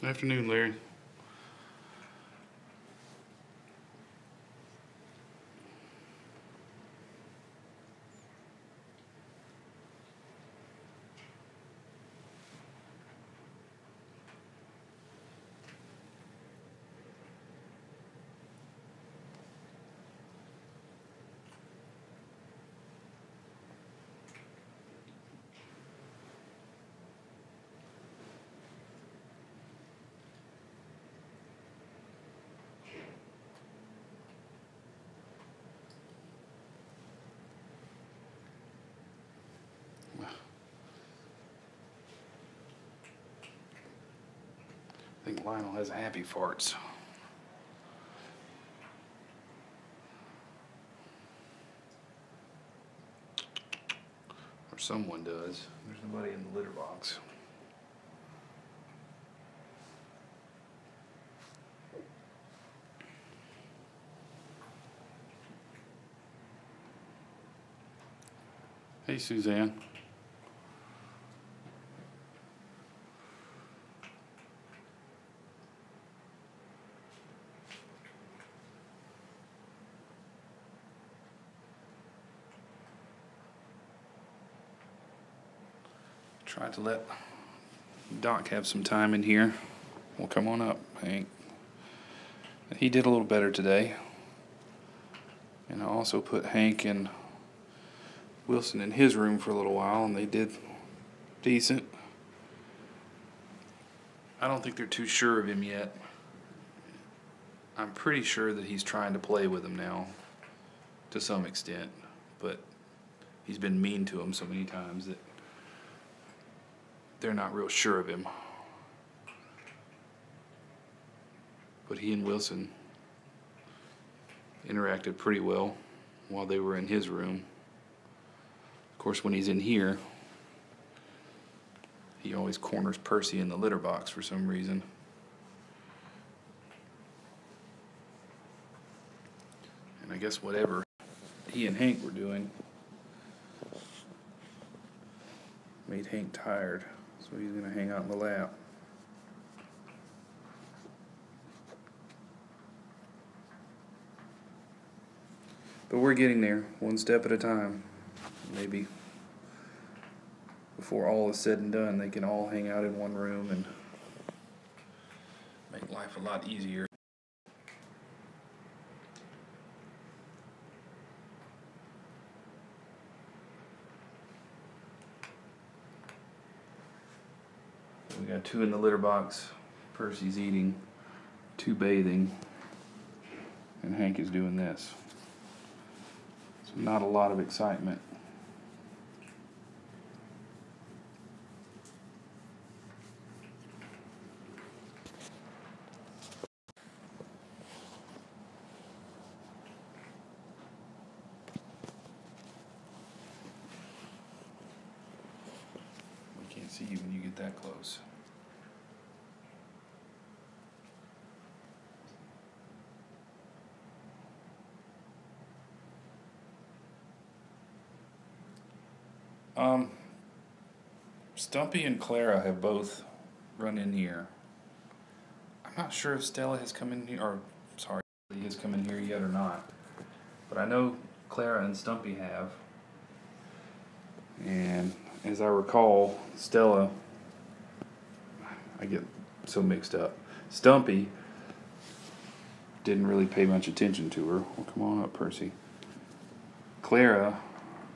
Afternoon, Larry. I think Lionel has happy farts. Or someone does. There's nobody in the litter box. Hey, Suzanne. Tried to let Doc have some time in here. Well, come on up, Hank. He did a little better today. And I also put Hank and Wilson in his room for a little while, and they did decent. I don't think they're too sure of him yet. I'm pretty sure that he's trying to play with them now, to some extent, but he's been mean to them so many times that they're not real sure of him. But he and Wilson interacted pretty well while they were in his room. Of course, when he's in here, he always corners Percy in the litter box for some reason. And I guess whatever he and Hank were doing made Hank tired, so he's going to hang out in the lap. But we're getting there, one step at a time. Maybe before all is said and done, they can all hang out in one room and make life a lot easier. We got 2 in the litter box. Percy's eating, 2 bathing, and Hank is doing this. So not a lot of excitement. We can't see you when you get that close. Stumpy and Clara have both run in here. I'm not sure if Stella has come in here, or sorry, he has come in here yet or not. But I know Clara and Stumpy have. And as I recall, Stella, I get so mixed up. Stumpy didn't really pay much attention to her. Well, come on up, Percy. Clara,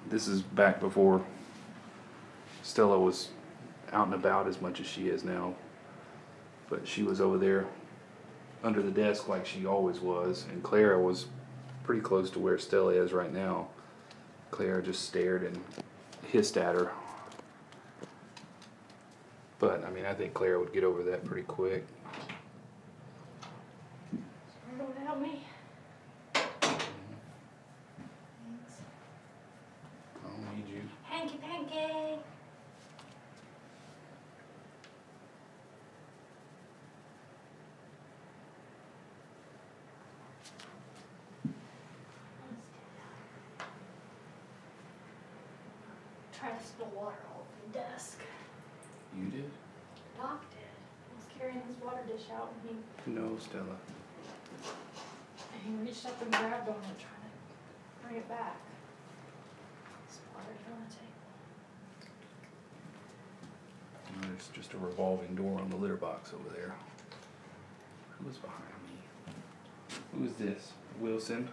this is back before Stella was out and about as much as she is now, but she was over there under the desk like she always was, and Clara was pretty close to where Stella is right now. Clara just stared and hissed at her, but I mean, I think Clara would get over that pretty quick. Don't help me. I don't need you. Hanky panky. Trying to spill water all over the desk. You did? Doc did. I was carrying his water dish out and No, Stella. he reached up and grabbed on it trying to bring it back. His water's on the table. There's just a revolving door on the litter box over there. Who's behind me? Who is this? Wilson?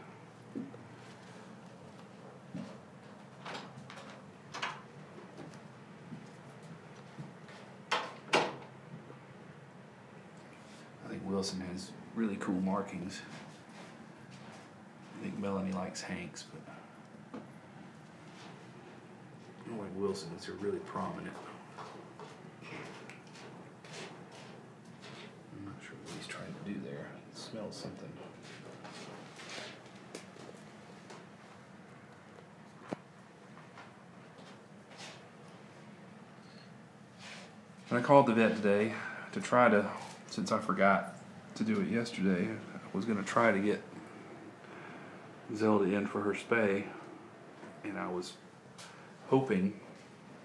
I think Wilson has really cool markings. I think Melanie likes Hank's, but I don't like Wilson's. They're really prominent. I'm not sure what he's trying to do there. It smells something. And I called the vet today to try to, since I forgot to do it yesterday, I was going to try to get Zelda in for her spay, and I was hoping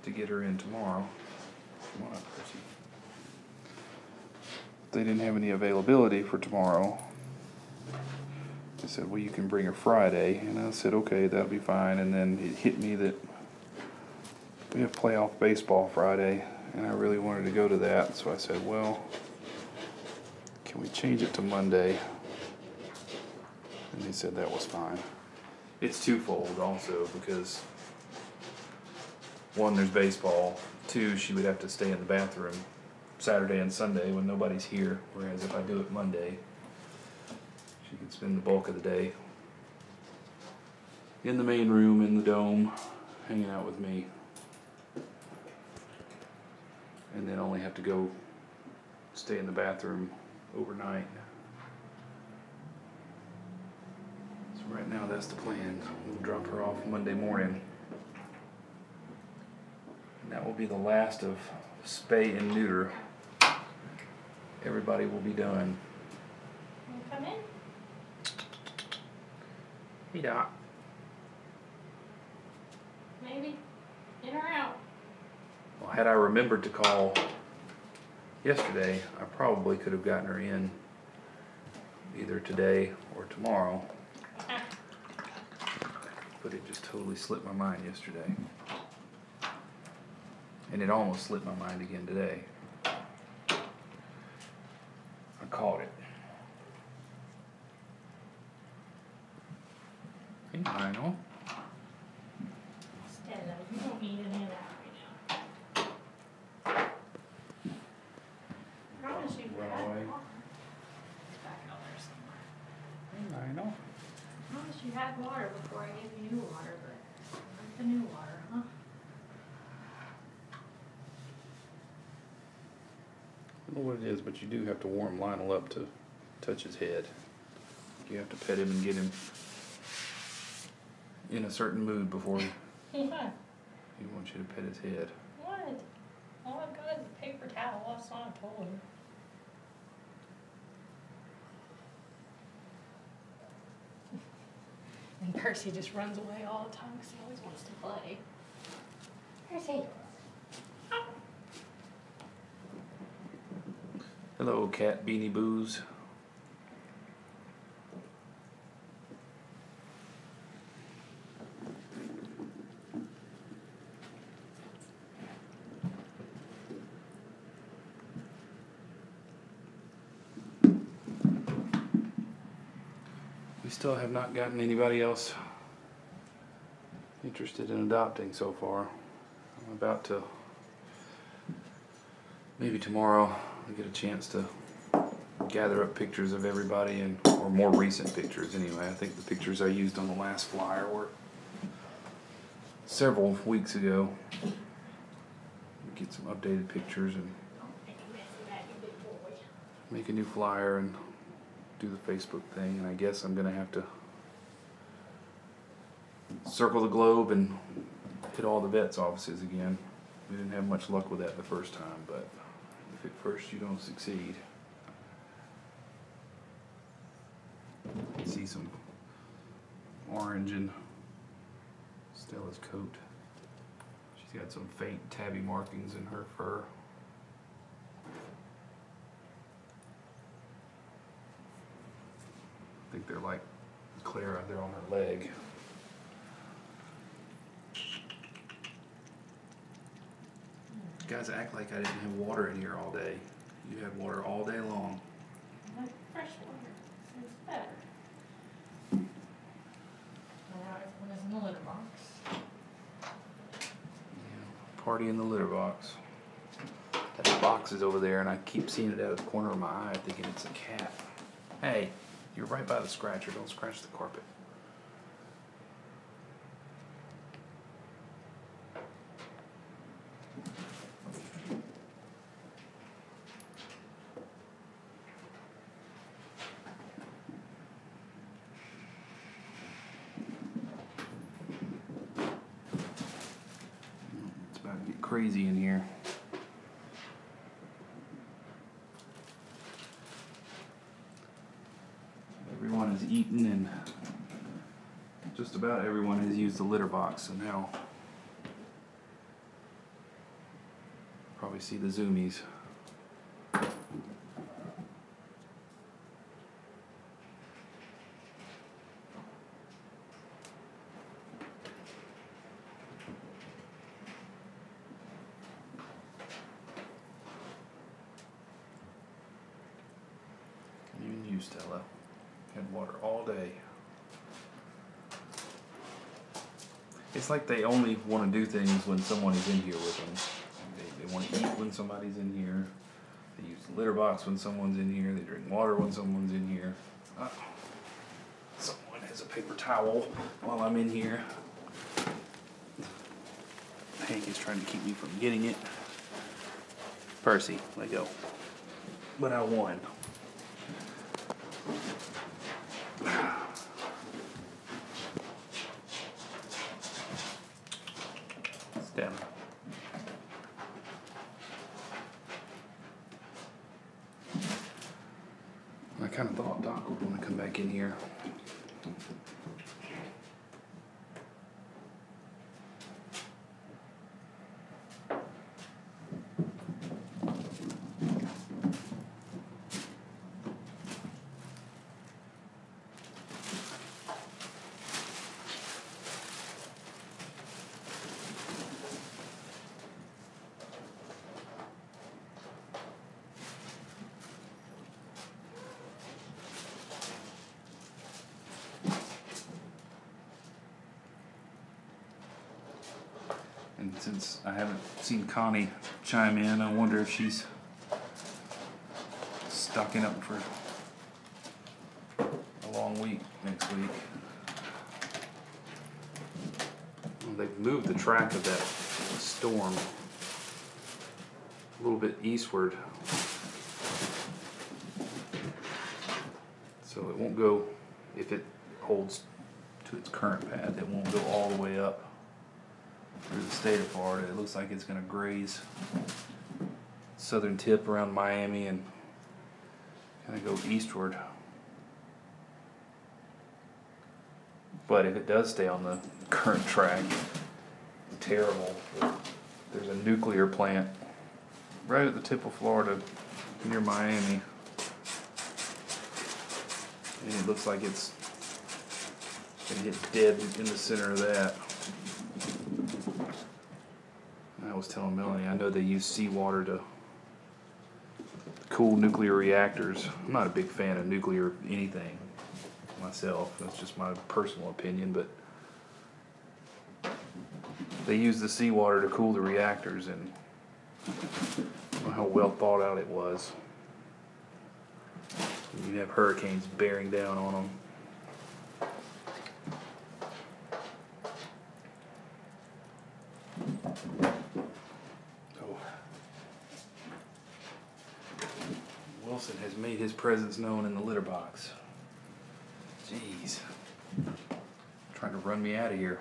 to get her in tomorrow. Come on up, Percy. They didn't have any availability for tomorrow. They said, well, you can bring her Friday, and I said, okay, that'll be fine. And then it hit me that we have playoff baseball Friday, and I really wanted to go to that, so I said, well, can we change it to Monday? And they said that was fine. It's twofold also, because one, there's baseball. Two, she would have to stay in the bathroom Saturday and Sunday when nobody's here, whereas if I do it Monday, she can spend the bulk of the day in the main room, in the dome, hanging out with me, and then only have to go stay in the bathroom overnight. So right now that's the plan. We'll drop her off Monday morning. And that will be the last of spay and neuter. Everybody will be done. Can you come in? Hey, Doc. Maybe. In or out? Well, had I remembered to call yesterday, I probably could have gotten her in either today or tomorrow. But it just totally slipped my mind yesterday. And it almost slipped my mind again today. I caught it. Hey, Lionel. Stella, you don't need any of that right now. I promise you Run had away. water. It's back out there somewhere. Hey, Lionel. I promise you had water before I gave you new water, but not the new water, huh? I don't know what it is, but you do have to warm Lionel up to touch his head. You have to pet him and get him in a certain mood before he What? wants you to pet his head. What? All I've got is a paper towel. That's not a toy. And Percy just runs away all the time because he always wants to play. Percy. Hello, cat Beanie Boos. We still have not gotten anybody else interested in adopting so far. I'm about to, maybe tomorrow, I'll get a chance to gather up pictures of everybody, and or more recent pictures anyway. I think the pictures I used on the last flyer were several weeks ago. Get some updated pictures and make a new flyer and do the Facebook thing, and I guess I'm gonna have to circle the globe and hit all the vets' offices again. We didn't have much luck with that the first time, but if at first you don't succeed. I see some orange in Stella's coat. She's got some faint tabby markings in her fur. think they're like Clara, they're on her leg. You guys act like I didn't have water in here all day. You had water all day long. I like fresh water. Seems better. Now everyone is in the litter box. Yeah, party in the litter box. That box is over there and I keep seeing it out of the corner of my eye thinking it's a cat. Hey, you're right by the scratcher. Don't scratch the carpet. It's about to get crazy in here. Everyone has eaten and just about everyone has used the litter box, so now probably see the zoomies. Even you, Stella, had water all day. It's like they only want to do things when someone is in here with them. They want to eat when somebody's in here. They use the litter box when someone's in here. They drink water when someone's in here. Someone has a paper towel while I'm in here. Hank is trying to keep me from getting it. Percy, let go. But I won. Stella. I kind of thought Doc would want to come back in here. And since I haven't seen Connie chime in, I wonder if she's stocking up for a long week next week. Well, they've moved the track of that storm a little bit eastward. So it won't go, if it holds to its current path, it won't go all the way up through the state of Florida. It looks like it's going to graze southern tip around Miami and kind of go eastward. But if it does stay on the current track, it's terrible. There's a nuclear plant right at the tip of Florida near Miami. And it looks like it's going to hit dead in the center of that. I was telling Melanie, I know they use seawater to cool nuclear reactors. I'm not a big fan of nuclear anything myself. That's just my personal opinion, but they use the seawater to cool the reactors, and I don't know how well thought out it was. You have hurricanes bearing down on them. Wilson has made his presence known in the litter box. Jeez. Trying to run me out of here.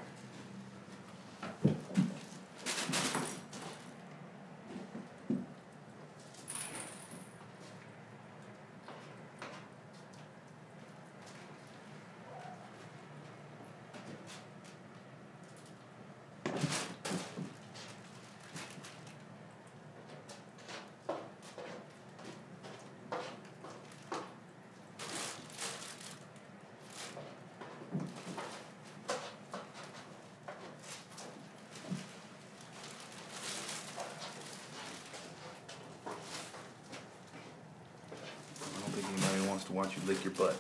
wants to watch you lick your butt,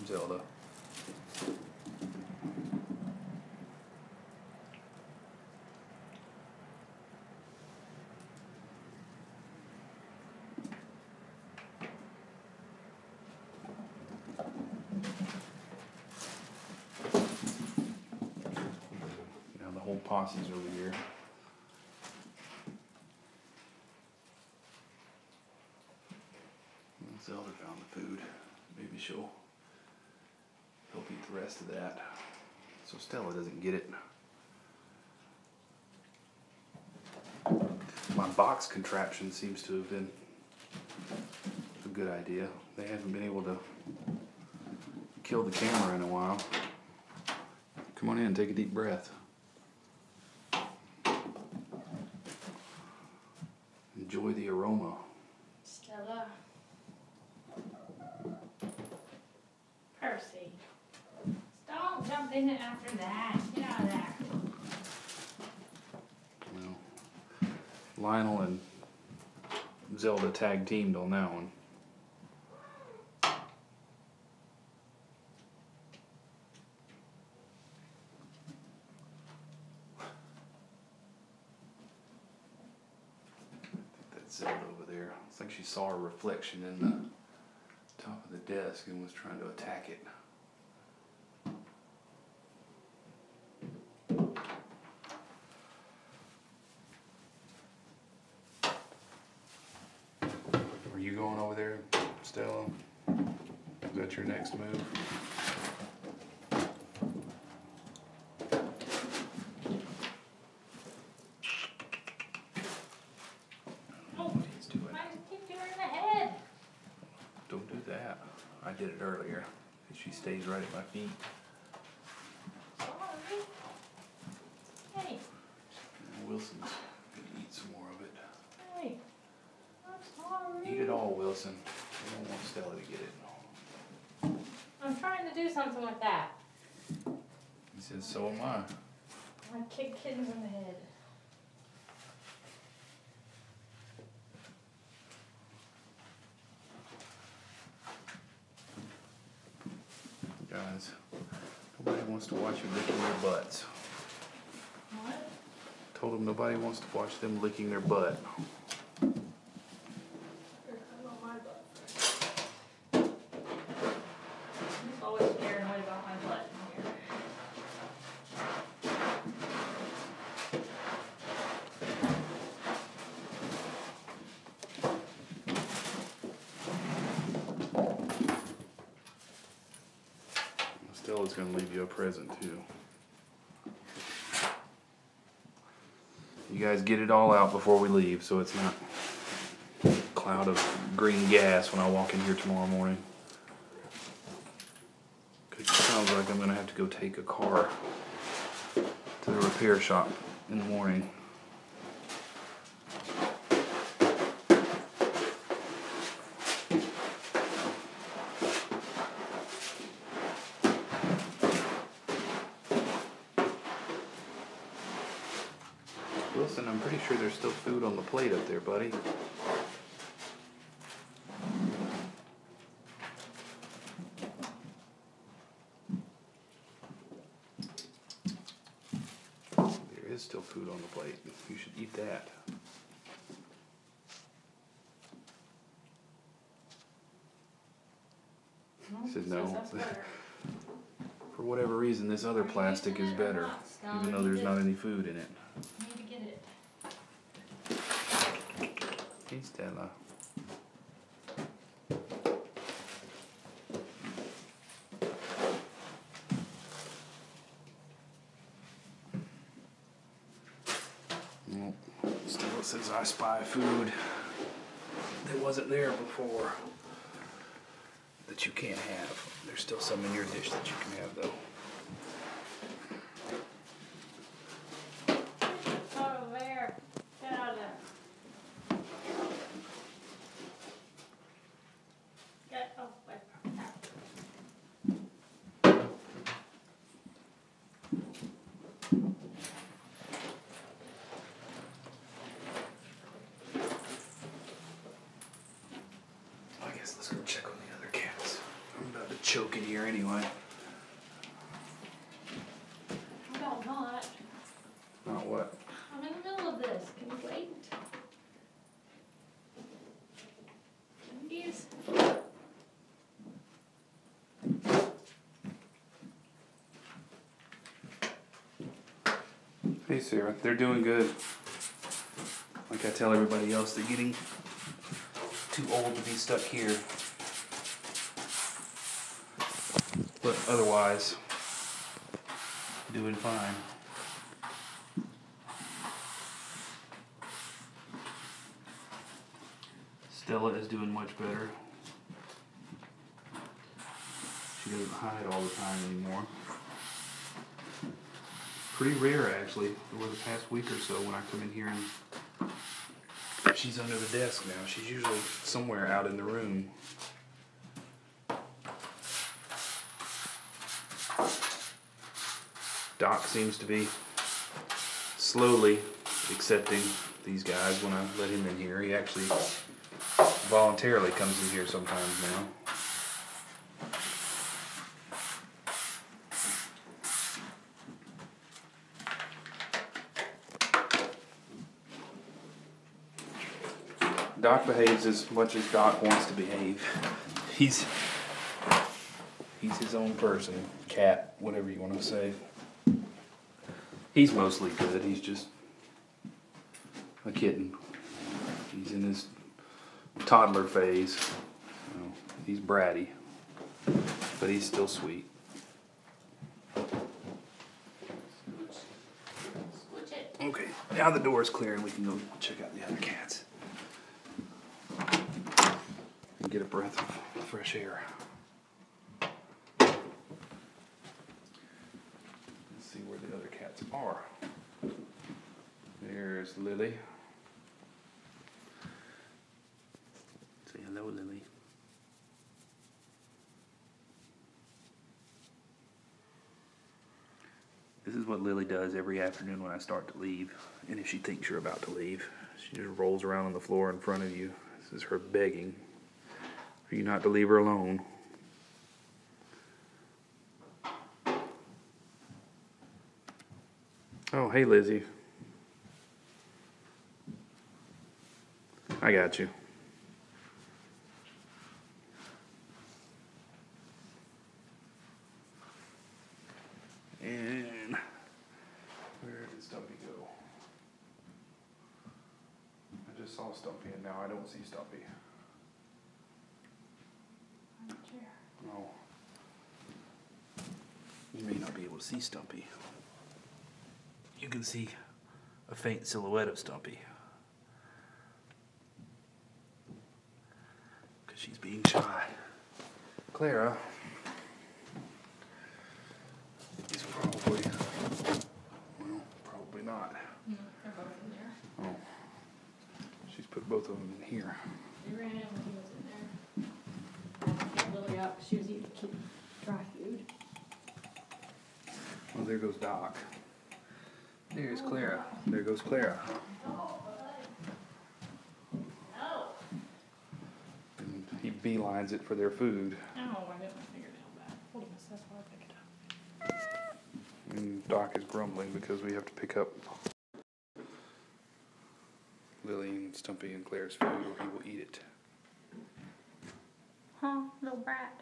Zelda. Now the whole posse's over here. Zelda found the food. Maybe she'll help eat the rest of that. So Stella doesn't get it. My box contraption seems to have been a good idea. They haven't been able to kill the camera in a while. Come on in, take a deep breath. Enjoy the aroma. Stella. Percy. Don't jump in it after that. Get out of there. Well, Lionel and Zelda tag teamed on that one. That's Zelda over there. It's like she saw a reflection in the top of the desk and was trying to attack it. Are you going over there, Stella? Is that your next move? Oh, What he's doing. I just kicked you in the head. Don't do that. I did it earlier. She stays right at my feet. Sorry. Hey, And Wilson's gonna eat some more of it. hey. I'm sorry. Eat it all, Wilson. I don't want Stella to get it. I'm trying to do something with that. He says, so am I. I kicked Kittens in the head. Guys, nobody wants to watch you licking their butts. What? Told them nobody wants to watch them licking their butt. Here, I want my butt. He's always scared what about my butt in here. Stella's gonna leave you a present too. You guys get it all out before we leave, so it's not a cloud of green gas when I walk in here tomorrow morning. 'Cause it sounds like I'm gonna have to go take a car to the repair shop in the morning. Wilson, I'm pretty sure there's still food on the plate up there, buddy. There is still food on the plate. You should eat that. He said no. Says that's better. For whatever reason, this other plastic is better, even though there's not any food in it. I need to get it. Hey, Stella. Well, Stella says I spy food that wasn't there before that you can't have. There's still some in your dish that you can have, though. It's over there. Get out of there. Get away from that. I guess let's go check on the other cats. choke in here anyway. How about not? Not what? I'm in the middle of this. Can you wait? Please. Hey Sarah, they're doing good. Like I tell everybody else, they're getting too old to be stuck here. But otherwise, doing fine. Stella is doing much better. She doesn't hide all the time anymore. Pretty rare actually, over the past week or so when I come in here and she's under the desk now. She's usually somewhere out in the room. Doc seems to be slowly accepting these guys when I let him in here. He actually voluntarily comes in here sometimes now. Doc behaves as much as Doc wants to behave. He's his own person, cat, whatever you want to say. He's mostly good. He's just a kitten. He's in his toddler phase. So he's bratty, but he's still sweet. Okay, now the door is clear and we can go check out the other cats. And get a breath of fresh air. Let's see where the other cats are. There's Lily. Say hello, Lily. This is what Lily does every afternoon when I start to leave. And if she thinks you're about to leave, she just rolls around on the floor in front of you. This is her begging for you not to leave her alone. Oh, hey, Lizzie. I got you. And where did Stumpy go? I just saw Stumpy and now I don't see Stumpy. No. You may not be able to see Stumpy. You can see a faint silhouette of Stumpy. Because she's being shy. Clara is probably, well, probably not. No, they're both in there. Oh. She's put both of them in here. They ran in when he was in there. I picked Lily up. She was eating dry food. Well, there goes Doc. There's Clara. There goes Clara. And he beelines it for their food. Oh, I got my fingernail back. Hold on, that's why I pick it up. And Doc is grumbling because we have to pick up Lily and Stumpy and Claire's food or he will eat it. Huh, little brat.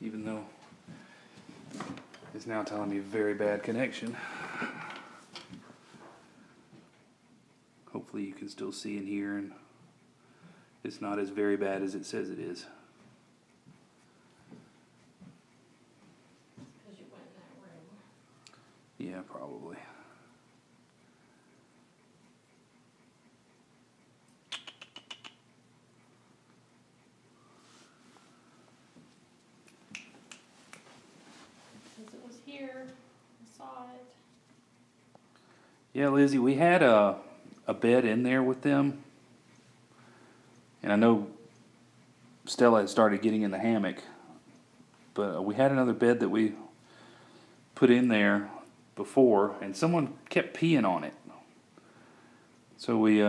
Even though it's now telling me very bad connection. Hopefully you can still see and hear and it's not as very bad as it says it is. Because you went in that room. Yeah, probably. Because it was here. I saw it. Yeah, Lizzie, we had a bed in there with them. And I know Stella had started getting in the hammock. But we had another bed that we put in there before. And someone kept peeing on it. So we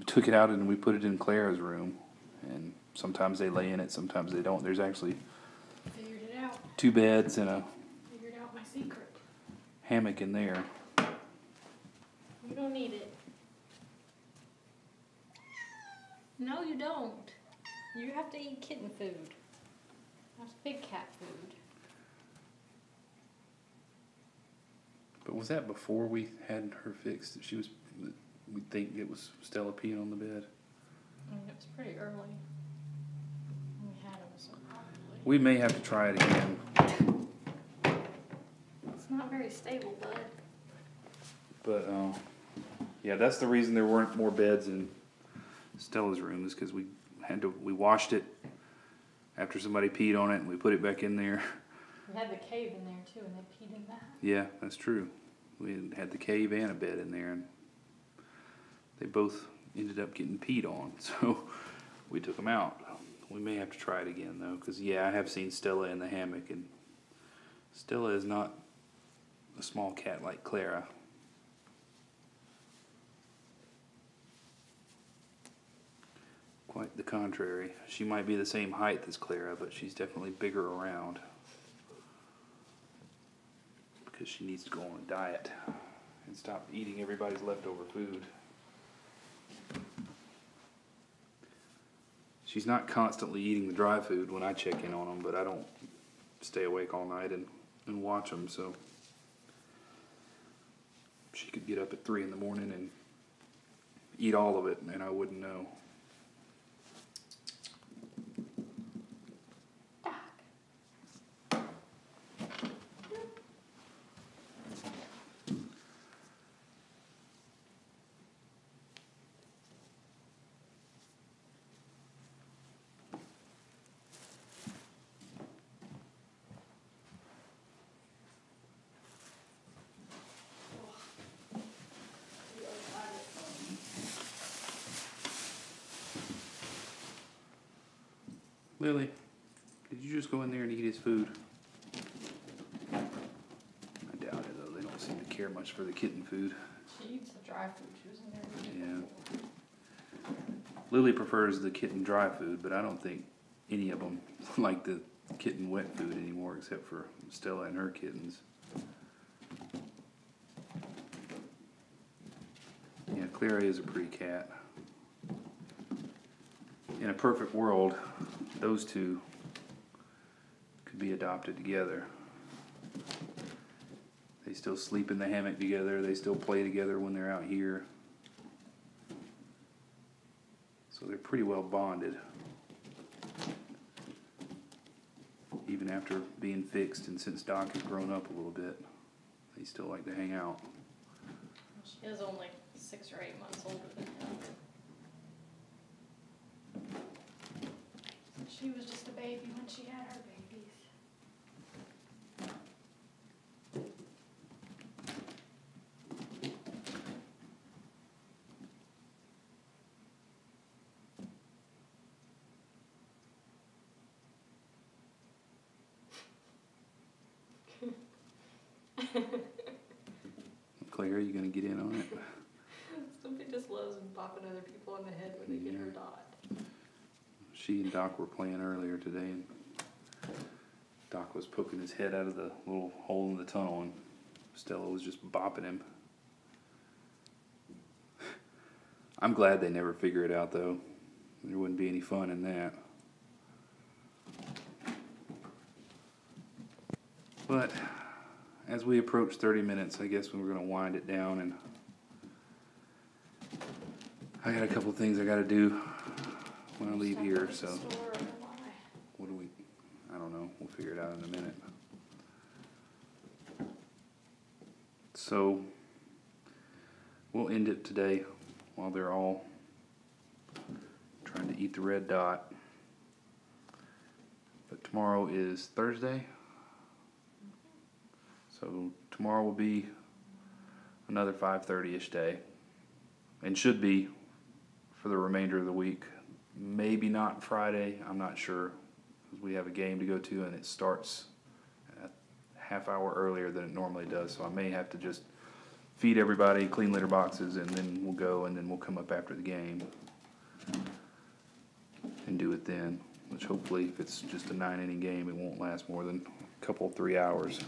took it out and we put it in Clara's room. And sometimes they lay in it, sometimes they don't. There's actually Figured it out. 2 beds and a Figured out my secret. hammock in there. You don't need it. No, you don't. You have to eat kitten food. That's big cat food. But was that before we had her fixed? That she was, we think it was Stella peeing on the bed? I mean, it was pretty early. We had him, so probably. We may have to try it again. It's not very stable, bud. But, yeah, that's the reason there weren't more beds in Stella's room, is because we washed it after somebody peed on it and we put it back in there. We had the cave in there too, and they peed in that. Yeah, that's true. We had the cave and a bed in there, and they both ended up getting peed on, so we took them out. We may have to try it again, though, because, yeah, I have seen Stella in the hammock, and Stella is not a small cat like Clara. Quite the contrary. She might be the same height as Clara, but she's definitely bigger around. Because she needs to go on a diet and stop eating everybody's leftover food. She's not constantly eating the dry food when I check in on them, but I don't stay awake all night and watch them, so she could get up at 3 in the morning and eat all of it, and I wouldn't know. Lily, did you just go in there and eat his food? I doubt it, though. They don't seem to care much for the kitten food. She eats the dry food. She was in there eating it. Yeah. Lily prefers the kitten dry food, but I don't think any of them like the kitten wet food anymore, except for Stella and her kittens. Yeah, Clara is a pretty cat. In a perfect world, those two could be adopted together. They still sleep in the hammock together. They still play together when they're out here. So they're pretty well bonded. Even after being fixed, and since Doc has grown up a little bit, they still like to hang out. She is only 6 or 8 months older than him. She was just a baby when she had her babies. Claire, are you going to get in on it? Somebody just loves bopping other people on the head when they get her dot. She and Doc were playing earlier today, and Doc was poking his head out of the little hole in the tunnel, and Stella was just bopping him. I'm glad they never figure it out, though. There wouldn't be any fun in that. But as we approach 30 minutes, I guess we're going to wind it down, and I got a couple things I got to do when I leave here, so what do we, I don't know, we'll figure it out in a minute. So we'll end it today while they're all trying to eat the red dot. But tomorrow is Thursday, so tomorrow will be another 5:30-ish day, and should be for the remainder of the week. Maybe not Friday, I'm not sure, because we have a game to go to and it starts a half hour earlier than it normally does, so I may have to just feed everybody, clean litter boxes, and then we'll go, and then we'll come up after the game and do it then. Which hopefully, if it's just a 9-inning game, it won't last more than a couple, 3 hours.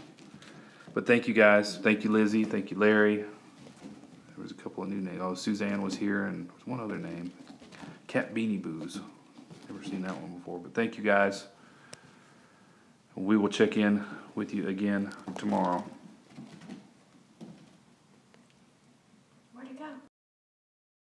But thank you guys. Thank you, Lizzie. Thank you, Larry. There was a couple of new names. Oh, Suzanne was here, and there was one other name. Cat Beanie Boos. Never seen that one before. But thank you guys. We will check in with you again tomorrow.